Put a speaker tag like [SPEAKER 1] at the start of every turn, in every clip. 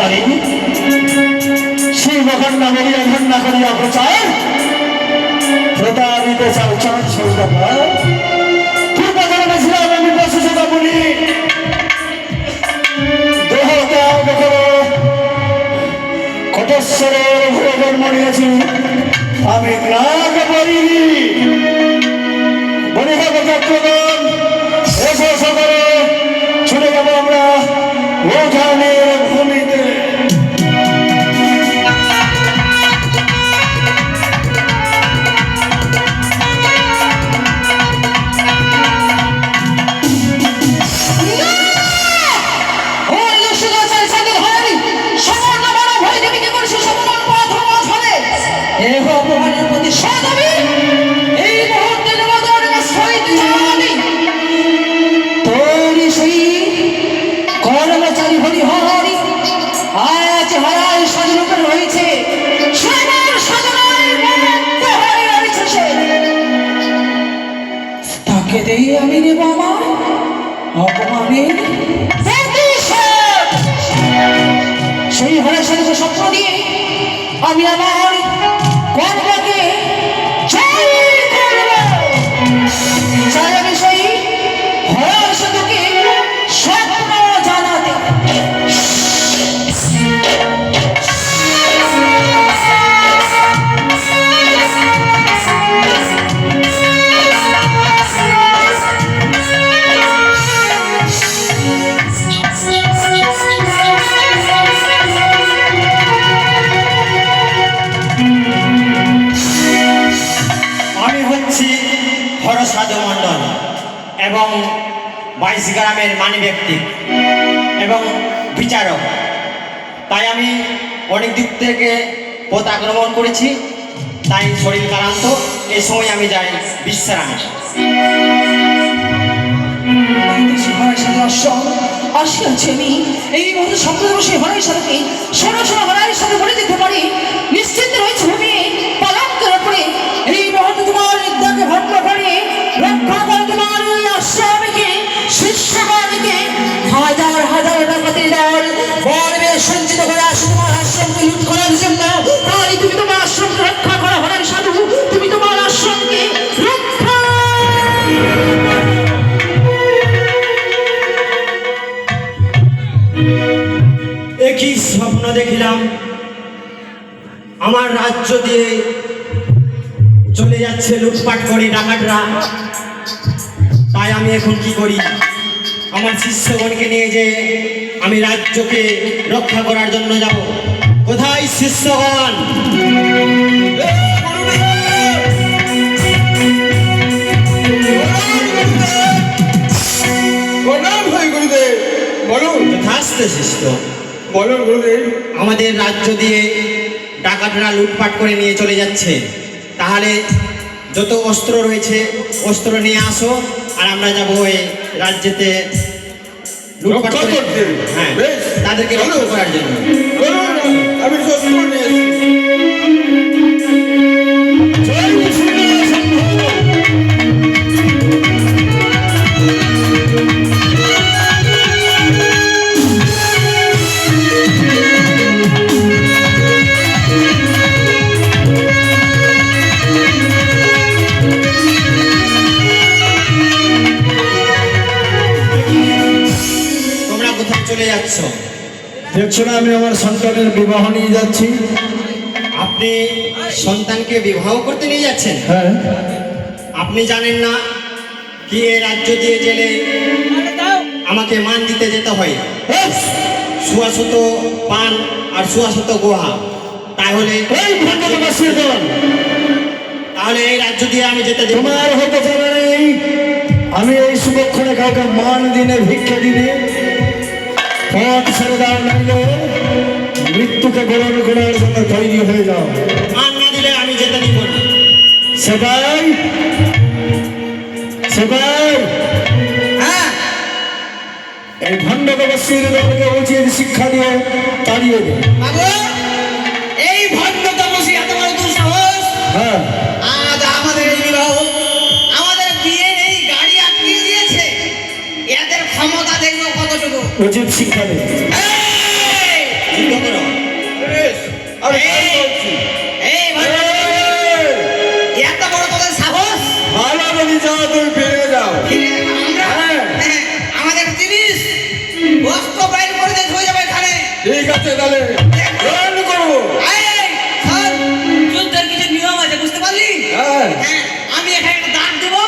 [SPEAKER 1] পারি সেই মহান নাগরিয়া ঘন্না করিয়া প্রচার প্রতারিত চালচান সৌদাগর পূর্বজন্মে ছিলাম আমি বসুসতা বলি দেহ ত্যাগ করে কটেশ্বরের ঘরে জন্ম নিয়েছি আমি নাগ বলিনি বলি হবে যাত্রগণ এসে এসে করে ছুটে যাবো আমরা ওঠানের ভূমিতে
[SPEAKER 2] আমি নেব আমার অপমানে সেই হরের সাথে স্বপ্ন দিয়ে আমি আমার কর্মকে চাই আমি সেই হরের সাথে স্বপ্ন জানাতে
[SPEAKER 3] মন্ডল এবং 22 গ্রামের মানি ব্যক্তি এবং বিচারক, তাই আমি অনেক দিক থেকে পথ আক্রমণ করেছি, তাই শরীর ক্লান্ত। এই সময় আমি যাই বিশ্রামে।
[SPEAKER 2] আসিয়াছি আমি এই মুহূর্তে সম্প্রতি বসে হরাই সাথে সরাসরি হরাইয়ের সাথে বলে দিতে পারি নিশ্চিত রয়েছে ভূমি পালঙ্কের উপরে এই মুহূর্তে তোমার নির্দাকে ভঙ্গ করে রক্ষা করে তোমার ওই আশ্রমকে শিষ্যগণকে হাজার হাজার টাকাতে দল বলবে সঞ্চিত করে আসে তোমার আশ্রমকে লুট করার জন্য। তাই তুমি তোমার আশ্রমকে রক্ষা করা হরাই সাধু, তুমি তোমার আশ্রমকে রক্ষা।
[SPEAKER 3] একই স্বপ্ন দেখিলাম, আমার রাজ্য দিয়ে চলে যাচ্ছে লুটপাট করে ডাকাতরা। তাই আমি এখন কি করি, আমার শিষ্যগণকে নিয়ে যে আমি রাজ্যকে রক্ষা করার জন্য যাব। কোথায় শিষ্যগণ? আমাদের রাজ্য দিয়ে ডাকাতরা লুটপাট করে নিয়ে চলে যাচ্ছে, তাহলে যত অস্ত্র রয়েছে অস্ত্র নিয়ে আসো, আর আমরা যাবো ওই রাজ্যেতে লুটপাট করতে। হ্যাঁ, তাদেরকে রক্ষা করার জন্য
[SPEAKER 4] আমি
[SPEAKER 1] দেখছো না আমি আমার সন্তানের বিবাহ নিয়ে যাচ্ছি।
[SPEAKER 3] আপনি সন্তানকে বিবাহ করতে নিয়ে যাচ্ছেন?
[SPEAKER 1] হ্যাঁ।
[SPEAKER 3] আপনি জানেন না কি এই রাজ্য দিয়ে গেলে আমাকে মান দিতে যেতে হয়, সুয়াশত পান আর সুয়াশত গুহা। তাহলে এই রাজ্য দিয়ে আমি যেতে দেব?
[SPEAKER 1] তোমার হতে যাবে নেই। আমি এই সুবক্ষণে কাউকে মান দিনে ভিক্ষা দিনে পথ ছেড়ে দাও, নাইলে মৃত্যুকে বরণ করার জন্য তৈরি হয়ে যাও।
[SPEAKER 3] মান না দিলে আমি যেতে দিব না।
[SPEAKER 1] সেটাই সেটাই
[SPEAKER 3] হ্যাঁ,
[SPEAKER 1] এই ভণ্ড তপস্বীর দলকে উচিত শিক্ষা দিয়ে তাড়িয়ে দেয়।
[SPEAKER 2] এই ভণ্ড তপস্বী এত বড় দুঃসাহস!
[SPEAKER 1] হ্যাঁ,
[SPEAKER 2] আজ আমাদের এই বিবাহ, আমাদের বিয়ের এই গাড়ি আটকিয়ে দিয়েছে। এদের ক্ষমতা দেখবো কতটুকু।
[SPEAKER 1] উচিত শিক্ষা দেয়।
[SPEAKER 3] যুদ্ধ করো।
[SPEAKER 4] বেশ, আমি তাই
[SPEAKER 3] এই,
[SPEAKER 4] বলছি।
[SPEAKER 3] এই ভালো, এত বড় তোদের সাহস!
[SPEAKER 4] ভালো যদি যাও তুমি ফিরে যাও।
[SPEAKER 3] আমরা
[SPEAKER 4] হ্যাঁ।
[SPEAKER 3] আমাদের জিনিস বস্ত্র বাইর করে দিয়ে হয়ে যাবে এখানে।
[SPEAKER 4] ঠিক আছে তাহলে রন করবো।
[SPEAKER 3] যুদ্ধের কিছু নিয়ম আছে, বুঝতে পারলি?
[SPEAKER 4] হ্যাঁ
[SPEAKER 3] হ্যাঁ, আমি এখানে একটা দাগ দেবো।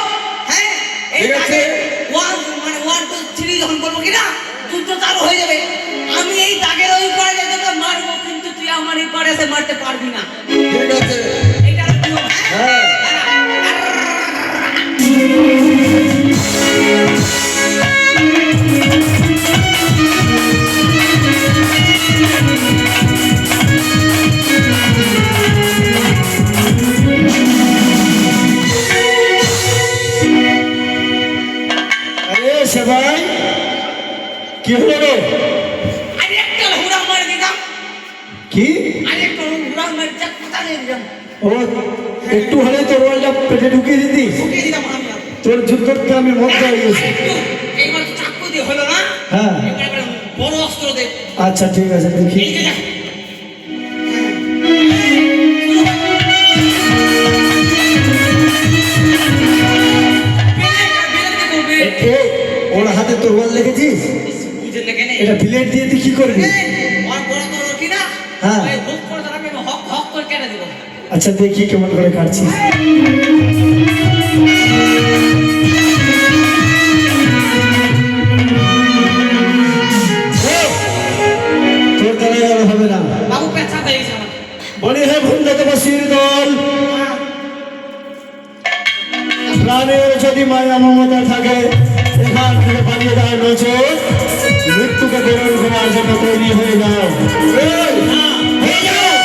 [SPEAKER 3] হ্যাঁ, এই
[SPEAKER 4] ঠিক আছে।
[SPEAKER 3] দাগে 1 2 3 যখন করবো কিনা যুদ্ধ চালু হয়ে যাবে। আমি এই দাগের ওই পারে যেতে তোকে মারবো, কিন্তু তুই আমার এই পারে এসে মারতে পারবি না।
[SPEAKER 4] ঠিক আছে।
[SPEAKER 3] এটা হলো নিয়ম, হ্যাঁ?
[SPEAKER 4] হ্যাঁ।
[SPEAKER 1] আরে সবাই কি হলো রে?
[SPEAKER 3] আরে একটা হুড়া মার দিলাম,
[SPEAKER 1] কি
[SPEAKER 3] আরে একটা হুড়া মার যা কথা দিয়ে দিলাম,
[SPEAKER 1] ও একটু হলে তোর ওয়ালটা পেটে ঢুকিয়ে দিতিস।
[SPEAKER 3] ঢুকিয়ে দিলাম আমি।
[SPEAKER 1] তোর যুদ্ধতে আমি মধ্যে হয়ে গেছি।
[SPEAKER 3] আরেকটু, এইবার তো চাকু দিয়ে হলো না,
[SPEAKER 1] হ্যাঁ
[SPEAKER 3] এবার একটা বড় অস্ত্র দে।
[SPEAKER 1] আচ্ছা ঠিক আছে দেখি।
[SPEAKER 3] এই যে দেখ।
[SPEAKER 1] এ, ওর হাতে তোর ওয়াল লেগেছিস? এটা প্লেট দিয়ে তুই কি করবি? হ্যাঁ। আচ্ছা দেখি কেমন করে কাটছিস। তোর দ্বারা আর হবে না। বলি হে ভুন্ডতবাসীর দল, প্রাণের যদি মায়া মমতা থাকে এখান থেকে পালিয়ে যাওয়ার নজর মৃত্যুকে বরণ করার জন্য তৈরি হয়ে যাও। এই, হয়ে যাও।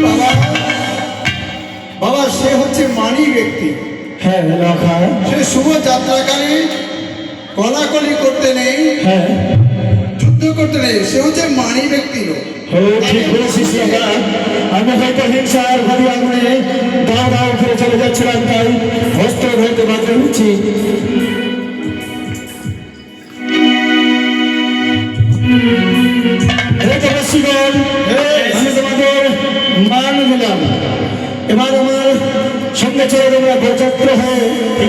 [SPEAKER 4] বাবা বাবা সে হচ্ছে মানি ব্যক্তি।
[SPEAKER 1] হ্যাঁ লখা,
[SPEAKER 4] সে শুভ যাত্রাকারী কলাকলি করতে নেই,
[SPEAKER 1] হ্যাঁ
[SPEAKER 4] যুদ্ধ করতে নেই, সে হচ্ছে মানি ব্যক্তি লোক।
[SPEAKER 1] ও ঠিক বলেছিস লখা। আমি হয়তো হিংসার ভারী আগুনে দাও দাও করে চলে যাচ্ছিলাম, তাই অস্ত্র ধরতে বাধ্য হচ্ছি। হে তপস্বীগণ, আমি তোমাদের মান দিলাম। এবার আমার সঙ্গে চলে তোমরা বরযাত্র হয়ে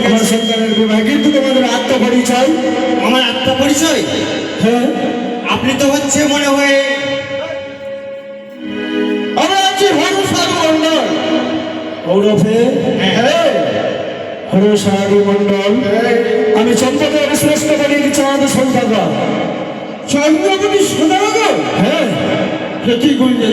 [SPEAKER 1] আমার সন্তানের বিবাহ। কিন্তু তোমাদের আত্মপরিচয়?
[SPEAKER 3] আমার আত্মপরিচয়,
[SPEAKER 1] হ্যাঁ
[SPEAKER 3] আপনি তো হচ্ছে মনে হয়
[SPEAKER 1] আমরা আছি হরসাধু মন্ডল। ওরফে
[SPEAKER 4] হ্যাঁ
[SPEAKER 1] হরসাধু মন্ডল। আমি চন্দ্রকে শ্রেষ্ঠ করি চাঁদ সন্তান।
[SPEAKER 4] চন্দ্রপতি সদাগর।
[SPEAKER 1] হ্যাঁ
[SPEAKER 4] সে কি গুঞ্জন